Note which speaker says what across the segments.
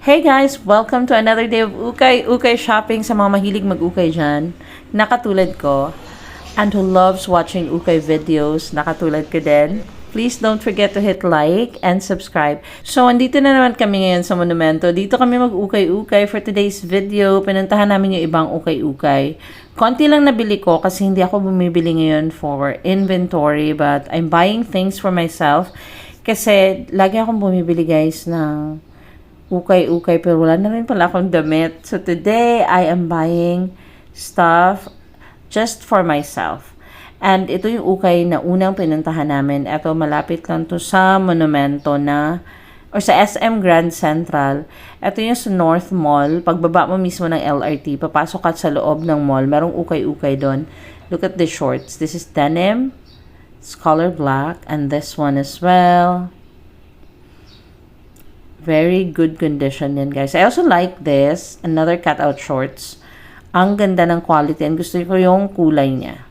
Speaker 1: Hey guys! Welcome to another day of ukay shopping sa mga mahilig mag-ukay dyan. Nakatulad ko. And who loves watching ukay videos. Nakatulad ko din. Please don't forget to hit like and subscribe. So, andito na naman kami ngayon sa Monumento. Dito kami mag-ukay-ukay for today's video. Pinuntahan namin yung ibang ukay-ukay. Konti lang nabili ko kasi hindi ako bumibili ngayon for inventory. But I'm buying things for myself. Kasi lagi akong bumibili guys ng ukay-ukay pero wala na rin pala akong damit. So today, I am buying stuff just for myself. And ito yung ukay na unang pinuntahan namin. Ito, malapit lang to sa Monumento na, or sa SM Grand Central. Ito yung sa North Mall. Pagbaba mo mismo ng LRT, papasok ka sa loob ng mall. Merong ukay-ukay doon. Look at the shorts. This is denim. It's color black. And this one as well. Very good condition yan, guys. I also like this. Another cutout shorts. Ang ganda ng quality. And gusto ko yung kulay niya.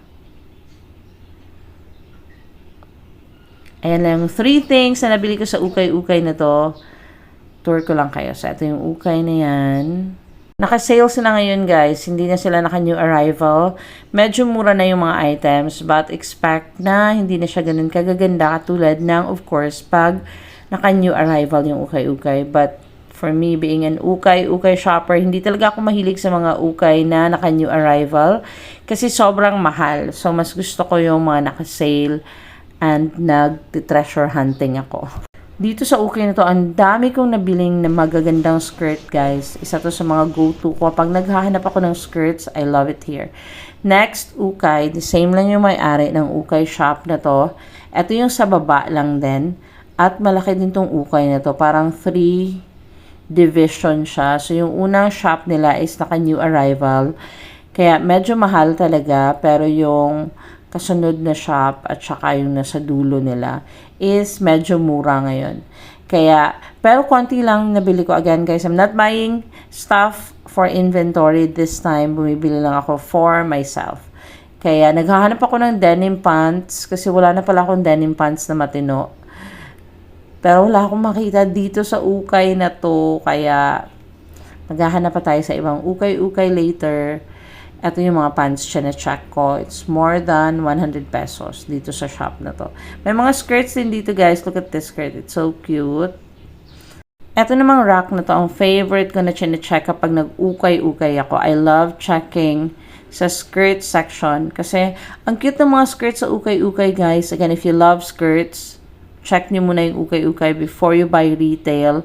Speaker 1: Ayan lang. 3 things na nabili ko sa ukay-ukay na to. Tour ko lang kayo. So, ito yung ukay na yan. Naka-sale sila ngayon, guys. Hindi na sila naka-new arrival. Medyo mura na yung mga items. But expect na hindi na siya ganun kagaganda. Katulad ng, of course, pag naka-new arrival yung ukay-ukay. But for me, being an ukay shopper, hindi talaga ako mahilig sa mga ukay na naka-new arrival kasi sobrang mahal. So, mas gusto ko yung mga naka-sale and nag-treasure hunting ako. Dito sa ukay na to, ang dami kong nabiling na magagandang skirt, guys. Isa to sa mga go-to ko. Pag naghahanap ako ng skirts, I love it here. Next, ukay. The same lang yung may-ari ng ukay shop na to. Ito yung sa baba lang din. At malaki din tong ukay na to. Parang 3 division siya. So, yung unang shop nila is naka-new arrival. Kaya, medyo mahal talaga. Pero yung kasunod na shop at saka yung nasa dulo nila is medyo mura ngayon. Kaya, pero konti lang nabili ko. Again, guys, I'm not buying stuff for inventory this time. Bumibili lang ako for myself. Kaya, naghahanap ako ng denim pants kasi wala na pala akong denim pants na matino. Pero wala akong makita dito sa ukay na to. Kaya, maghahanap pa tayo sa ibang ukay-ukay later. Ito yung mga pants siya na check ko. It's more than 100 pesos dito sa shop na to. May mga skirts din dito, guys. Look at this skirt. It's so cute. Ito namang rack na to. Ang favorite ko na check kapag nag-ukay-ukay ako. I love checking sa skirt section. Kasi, ang cute ng mga skirts sa ukay-ukay, guys. Again, if you love skirts, check nyo muna yung ukay-ukay before you buy retail.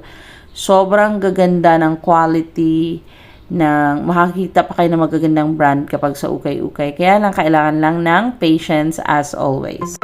Speaker 1: Sobrang gaganda ng quality, ng makakita pa kayo ng magagandang brand kapag sa ukay-ukay. Kaya lang, kailangan lang ng patience as always.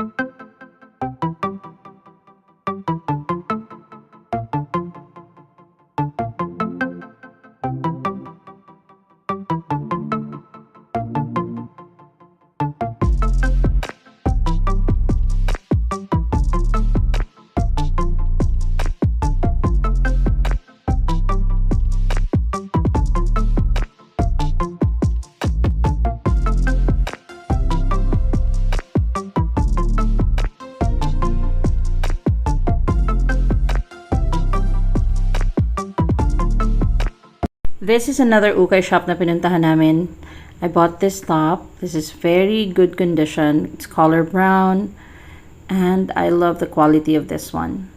Speaker 1: This is another ukay shop na pinuntahan namin. I bought this top. This is very good condition. It's color brown. And I love the quality of this one.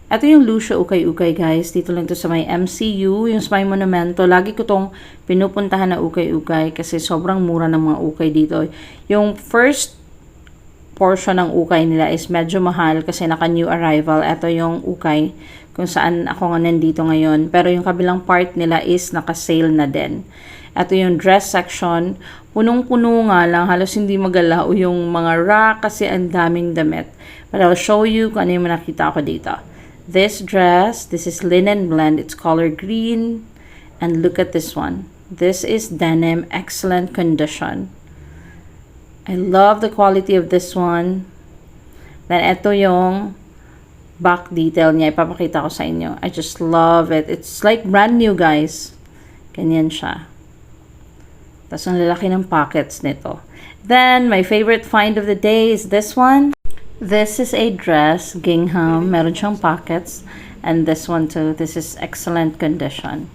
Speaker 1: Ito yung Lucia ukay-ukay, guys. Dito lang to sa may MCU. Yung sa may Monumento. Lagi ko tong pinupuntahan na ukay-ukay kasi sobrang mura ng mga ukay dito. Yung first portion ng ukay nila is medyo mahal kasi naka-new arrival. Ito yung ukay kung saan ako nga nandito ngayon. Pero yung kabilang part nila is naka-sale na din. Ito yung dress section. Punong-puno nga lang. Halos hindi magalaw yung mga rack kasi ang daming damit. But I'll show you kung ano yung nakita ko dito. This dress, this is linen blend. It's color green. And look at this one. This is denim. Excellent condition. I love the quality of this one. Then ito yung back detail niya. Ipapakita ko sa inyo. I just love it. It's like brand new, guys. Ganyan siya. Tapos ang lalaki ng pockets nito. Then, my favorite find of the day is this one. This is a dress, gingham. Meron siyang pockets. And this one too, this is excellent condition.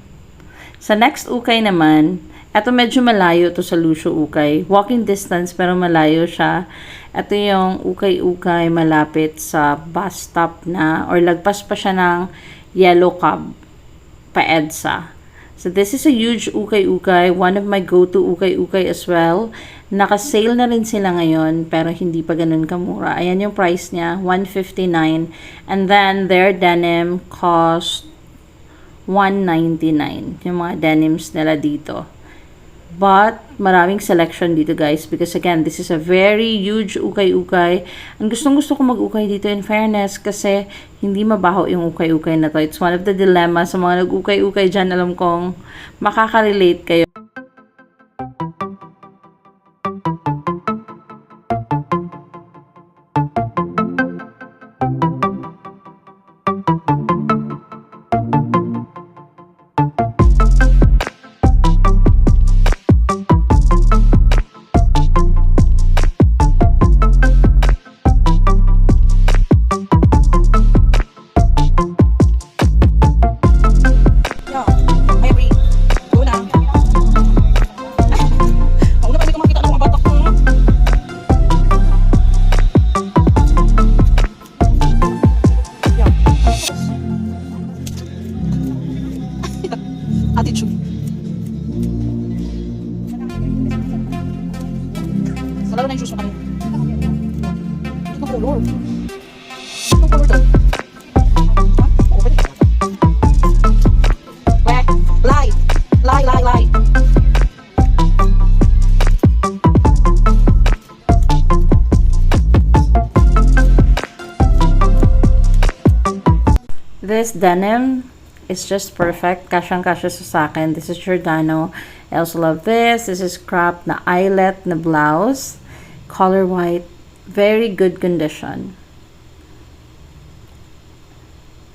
Speaker 1: Sa next ukay naman, eto medyo malayo to sa Lucio Ukay. Walking distance pero malayo siya. Ito yung ukay-ukay malapit sa bus stop na or lagpas pa siya ng Yellow Cab pa EDSA. So this is a huge ukay-ukay. One of my go-to ukay-ukay as well. Naka-sale na rin sila ngayon pero hindi pa ganun kamura. Ayan yung price niya, $159. And then their denim cost $199. Yung mga denims nila dito. But, maraming selection dito guys because again, this is a very huge ukay-ukay. Ang gustong-gusto ko mag-ukay dito in fairness kasi hindi mabaho yung ukay-ukay na to. It's one of the dilemmas sa mga nag-ukay-ukay dyan. Alam kong makaka-relate kayo.
Speaker 2: Attitude. Sa lalo na yung shoes mo kanina. Ito color. Ito color to. Ha? Open. Weh, lie. Lie.
Speaker 1: This denim is just perfect. Kasyang-kasya sa akin. This is Giordano. I also love this. This is crop na eyelet na blouse. Color white. Very good condition.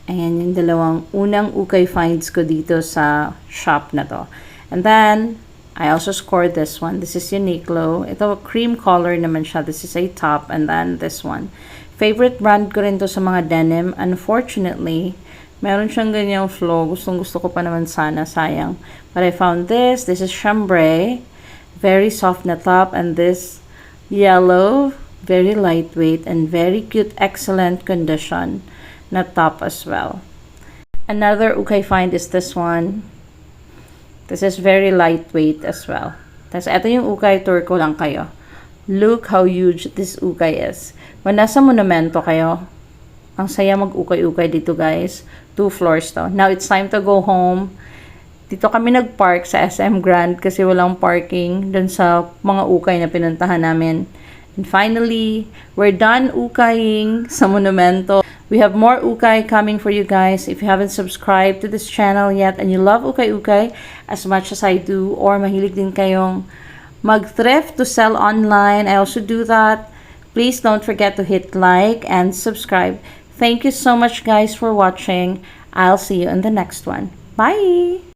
Speaker 1: Ayan yung dalawang unang ukay finds ko dito sa shop na to. And then, I also scored this one. This is Uniqlo. Ito, cream color naman siya. This is a top. And then, this one. Favorite brand ko rin to sa mga denim. Unfortunately, meron siyang ganyang flow. Gustong-gusto ko pa naman sana. Sayang. But I found this. This is chambray. Very soft na top. And this yellow. Very lightweight. And very cute. Excellent condition na top as well. Another ukay find is this one. This is very lightweight as well. Tapos ito yung ukay. Tour ko lang kayo. Look how huge this ukay is. When nasa monumento kayo, ang saya mag-ukay-ukay dito guys. 2 floors to. Now it's time to go home. Dito kami nag-park sa SM Grand kasi walang parking dun sa mga ukay na pinuntahan namin. And finally, we're done ukaying sa monumento. We have more ukay coming for you guys. If you haven't subscribed to this channel yet and you love ukay-ukay as much as I do or mahilig din kayong mag-thrift to sell online, I also do that. Please don't forget to hit like and subscribe. Thank you so much guys for watching. I'll see you in the next one. Bye!